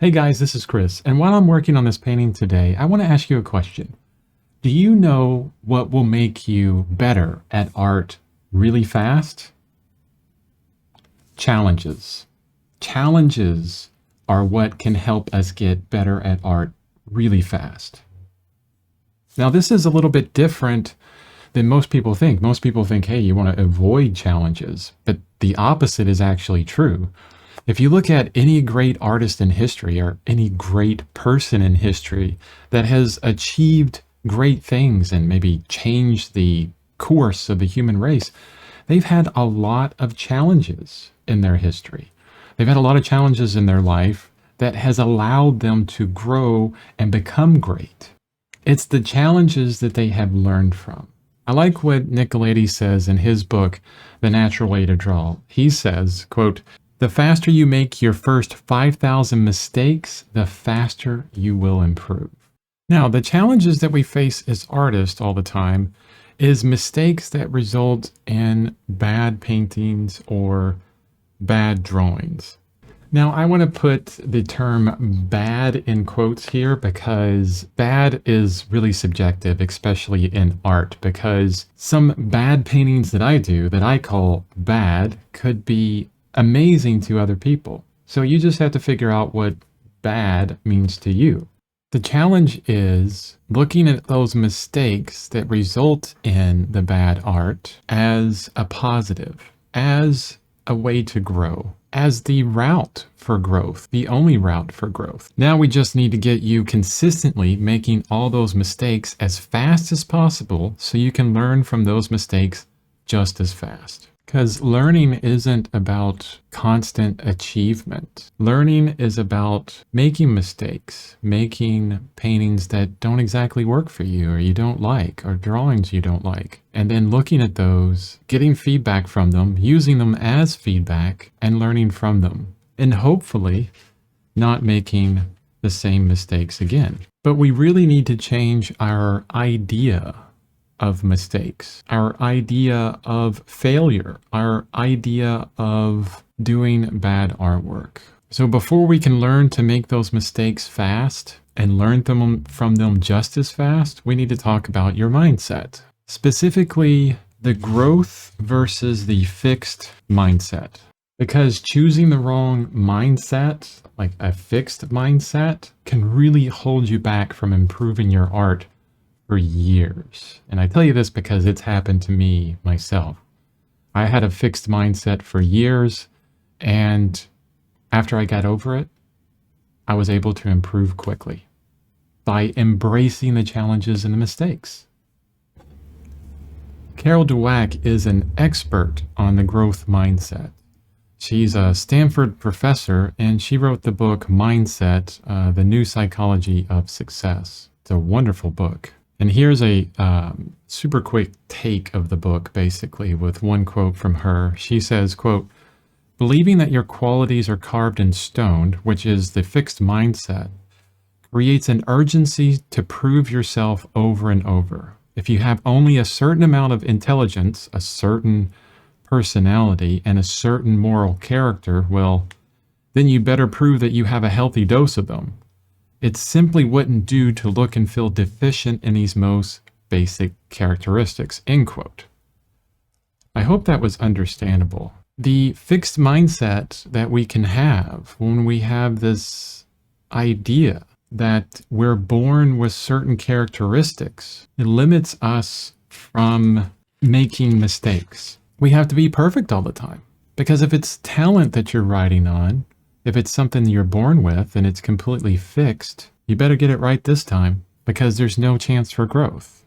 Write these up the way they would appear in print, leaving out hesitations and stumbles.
Hey guys, this is Chris, and while I'm working on this painting today, I want to ask you a question. Do you know what will make you better at art really fast? Challenges. Challenges are what can help us get better at art really fast. Now, this is a little bit different than most people think. Most people think, hey, you want to avoid challenges, but the opposite is actually true. If you look at any great artist in history or any great person in history that has achieved great things and maybe changed the course of the human race, they've had a lot of challenges in their history. They've had a lot of challenges in their life that has allowed them to grow and become great. It's the challenges that they have learned from. I like what Nicolaides says in his book, The Natural Way to Draw. He says, quote, "The faster you make your first 5,000 mistakes, the faster you will improve." Now, the challenges that we face as artists all the time is mistakes that result in bad paintings or bad drawings. Now, I want to put the term bad in quotes here because bad is really subjective, especially in art, because some bad paintings that I do that I call bad could be amazing to other people. So you just have to figure out what bad means to you. The challenge is looking at those mistakes that result in the bad art as a positive, as a way to grow, as the route for growth, the only route for growth. Now we just need to get you consistently making all those mistakes as fast as possible so you can learn from those mistakes just as fast. Because learning isn't about constant achievement. Learning is about making mistakes, making paintings that don't exactly work for you or you don't like, or drawings you don't like, and then looking at those, getting feedback from them, using them as feedback, and learning from them, and hopefully not making the same mistakes again. But we really need to change our idea of mistakes, our idea of failure, our idea of doing bad artwork. So before we can learn to make those mistakes fast and learn from them just as fast, we need to talk about your mindset. Specifically, the growth versus the fixed mindset. Because choosing the wrong mindset, like a fixed mindset, can really hold you back from improving your art for years. And I tell you this because it's happened to me myself. I had a fixed mindset for years, and after I got over it, I was able to improve quickly by embracing the challenges and the mistakes. Carol Dweck is an expert on the growth mindset. She's a Stanford professor, and she wrote the book Mindset, The New Psychology of Success. It's a wonderful book. And here's a super quick take of the book, basically, with one quote from her. She says, quote, "Believing that your qualities are carved in stone, which is the fixed mindset, creates an urgency to prove yourself over and over. If you have only a certain amount of intelligence, a certain personality, and a certain moral character, well, then you better prove that you have a healthy dose of them. It simply wouldn't do to look and feel deficient in these most basic characteristics," end quote. I hope that was understandable. The fixed mindset that we can have when we have this idea that we're born with certain characteristics, it limits us from making mistakes. We have to be perfect all the time. Because if it's talent that you're riding on, if it's something you're born with and it's completely fixed, you better get it right this time because there's no chance for growth.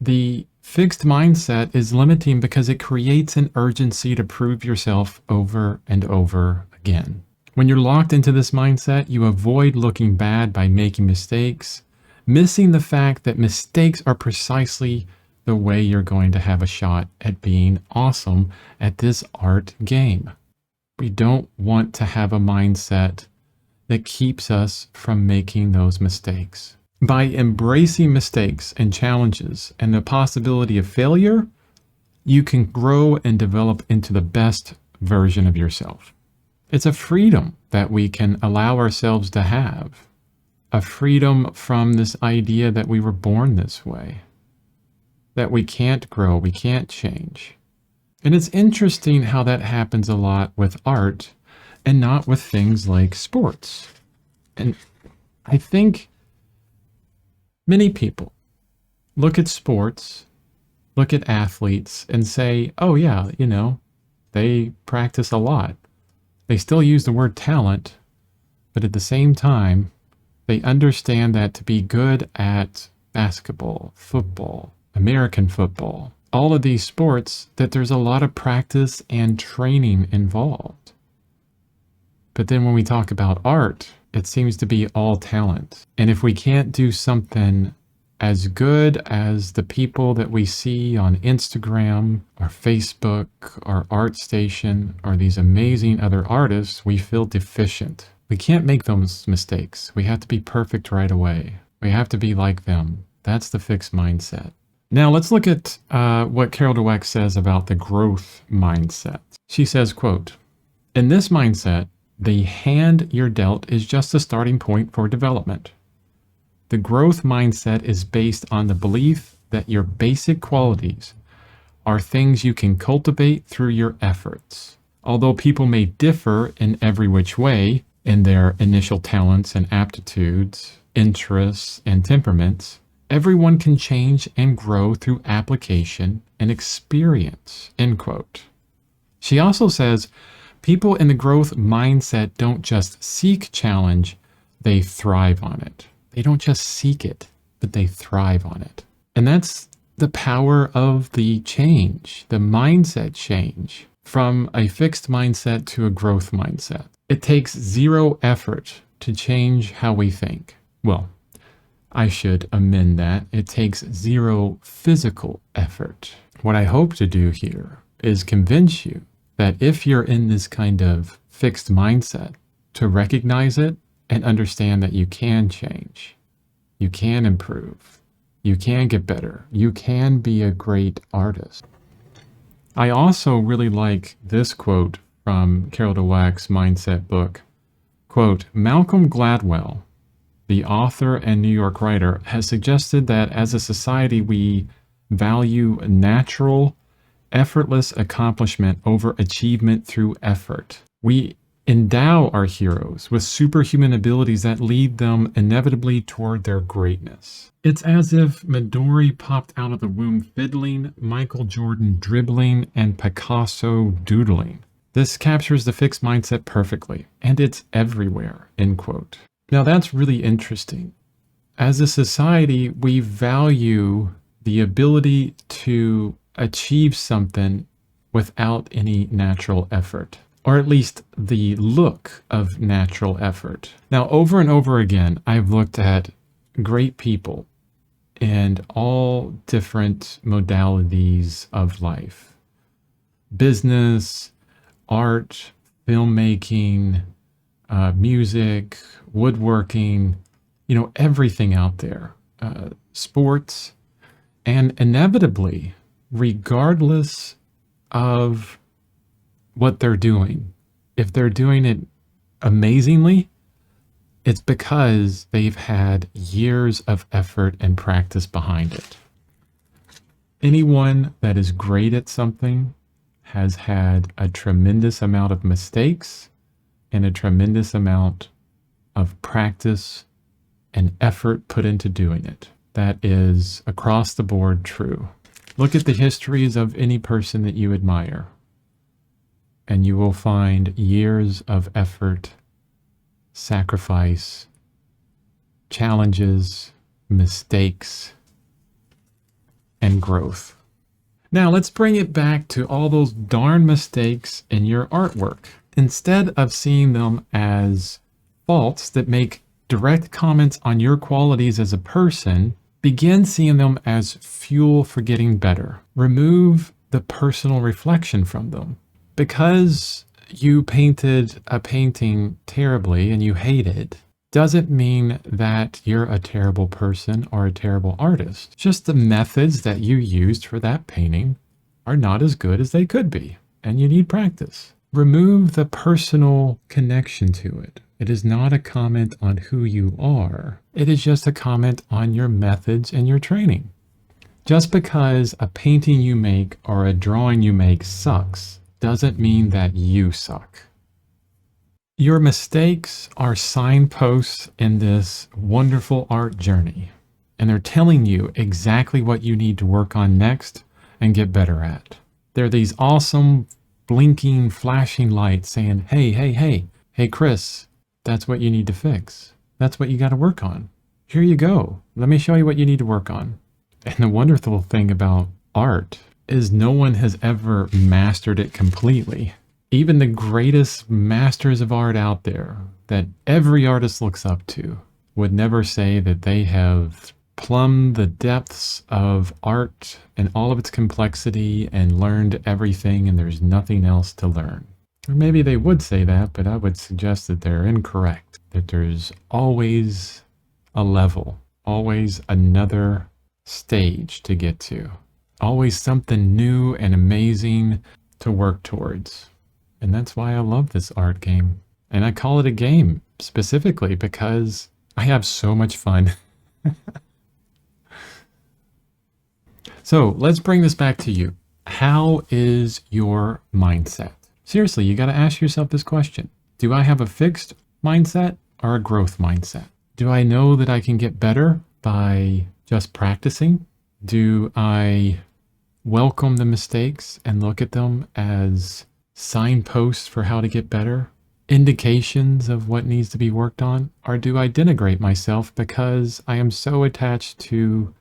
The fixed mindset is limiting because it creates an urgency to prove yourself over and over again. When you're locked into this mindset, you avoid looking bad by making mistakes, missing the fact that mistakes are precisely the way you're going to have a shot at being awesome at this art game. We don't want to have a mindset that keeps us from making those mistakes. By embracing mistakes and challenges and the possibility of failure, you can grow and develop into the best version of yourself. It's a freedom that we can allow ourselves to have, a freedom from this idea that we were born this way, that we can't grow, we can't change. And it's interesting how that happens a lot with art and not with things like sports. And I think many people look at sports, look at athletes, and say, oh, yeah, they practice a lot. They still use the word talent, but at the same time, they understand that to be good at basketball, football, American football, all of these sports, that there's a lot of practice and training involved. But then when we talk about art, it seems to be all talent. And if we can't do something as good as the people that we see on Instagram or Facebook or ArtStation or these amazing other artists, we feel deficient. We can't make those mistakes. We have to be perfect right away. We have to be like them. That's the fixed mindset. Now let's look at what Carol Dweck says about the growth mindset. She says, quote, "In this mindset, the hand you're dealt is just a starting point for development. The growth mindset is based on the belief that your basic qualities are things you can cultivate through your efforts. Although people may differ in every which way in their initial talents and aptitudes, interests, and temperaments, everyone can change and grow through application and experience." End quote. She also says, people in the growth mindset don't just seek challenge, they thrive on it. They don't just seek it, but they thrive on it. And that's the power of the change, the mindset change from a fixed mindset to a growth mindset. It takes zero effort to change how we think. Well, I should amend that. It takes zero physical effort. What I hope to do here is convince you that if you're in this kind of fixed mindset, to recognize it and understand that you can change, you can improve, you can get better, you can be a great artist. I also really like this quote from Carol Dweck's Mindset book. Quote, "Malcolm Gladwell, the author and New York writer, has suggested that as a society we value natural, effortless accomplishment over achievement through effort. We endow our heroes with superhuman abilities that lead them inevitably toward their greatness. It's as if Midori popped out of the womb fiddling, Michael Jordan dribbling, and Picasso doodling. This captures the fixed mindset perfectly, and it's everywhere." End quote. Now that's really interesting. As a society, we value the ability to achieve something without any natural effort, or at least the look of natural effort. Now, over and over again, I've looked at great people in all different modalities of life: business, art, filmmaking, music, woodworking, everything out there, sports, and inevitably, regardless of what they're doing, if they're doing it amazingly, it's because they've had years of effort and practice behind it. Anyone that is great at something has had a tremendous amount of mistakes and a tremendous amount of practice and effort put into doing it. That is across the board true. Look at the histories of any person that you admire, and you will find years of effort, sacrifice, challenges, mistakes, and growth. Now let's bring it back to all those darn mistakes in your artwork. Instead of seeing them as faults that make direct comments on your qualities as a person, begin seeing them as fuel for getting better. Remove the personal reflection from them. Because you painted a painting terribly and you hate it, doesn't mean that you're a terrible person or a terrible artist. Just the methods that you used for that painting are not as good as they could be, and you need practice. remove the personal connection to it. It is not a comment on who you are. It is just a comment on your methods and your training. Just because a painting you make or a drawing you make sucks doesn't mean that you suck. Your mistakes are signposts in this wonderful art journey, and they're telling you exactly what you need to work on next and get better at. They're these awesome, blinking, flashing lights saying, hey, Chris, that's what you need to fix. That's what you got to work on. Here you go. Let me show you what you need to work on. And the wonderful thing about art is no one has ever mastered it completely. Even the greatest masters of art out there that every artist looks up to would never say that they have plumbed the depths of art and all of its complexity and learned everything and there's nothing else to learn. Or maybe they would say that, but I would suggest that they're incorrect, that there's always a level, always another stage to get to, always something new and amazing to work towards. And that's why I love this art game. And I call it a game specifically because I have so much fun. So let's bring this back to you. How is your mindset? Seriously, you got to ask yourself this question. Do I have a fixed mindset or a growth mindset? Do I know that I can get better by just practicing? Do I welcome the mistakes and look at them as signposts for how to get better? Indications of what needs to be worked on? Or do I denigrate myself because I am so attached to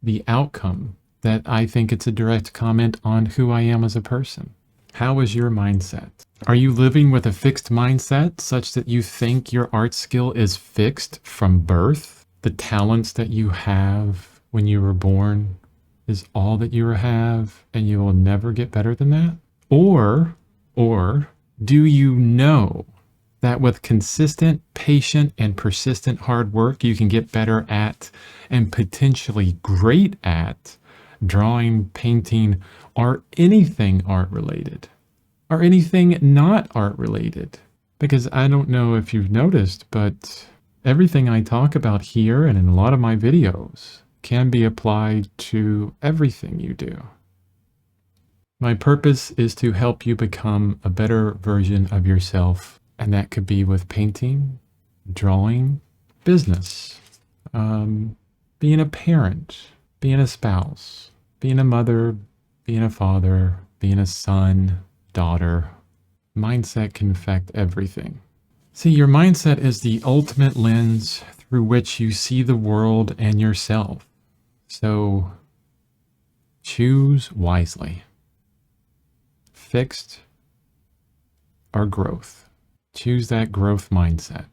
the outcome that I think it's a direct comment on who I am as a person? How is your mindset? Are you living with a fixed mindset such that you think your art skill is fixed from birth? The talents that you have when you were born is all that you have and you will never get better than that? Or do you know that with consistent, patient, and persistent hard work, you can get better at and potentially great at drawing, painting, or anything art related, or anything not art related? Because I don't know if you've noticed, but everything I talk about here and in a lot of my videos can be applied to everything you do. My purpose is to help you become a better version of yourself, and that could be with painting, drawing, business, being a parent, being a spouse, being a mother, being a father, being a son, daughter. Mindset can affect everything. See, your mindset is the ultimate lens through which you see the world and yourself. So choose wisely. Fixed or growth. Choose that growth mindset.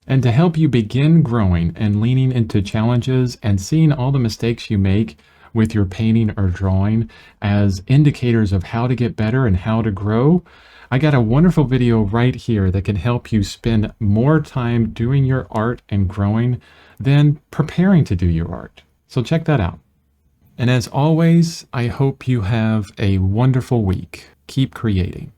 And to help you begin growing and leaning into challenges and seeing all the mistakes you make with your painting or drawing as indicators of how to get better and how to grow, I got a wonderful video right here that can help you spend more time doing your art and growing than preparing to do your art. So check that out. And as always, I hope you have a wonderful week. Keep creating.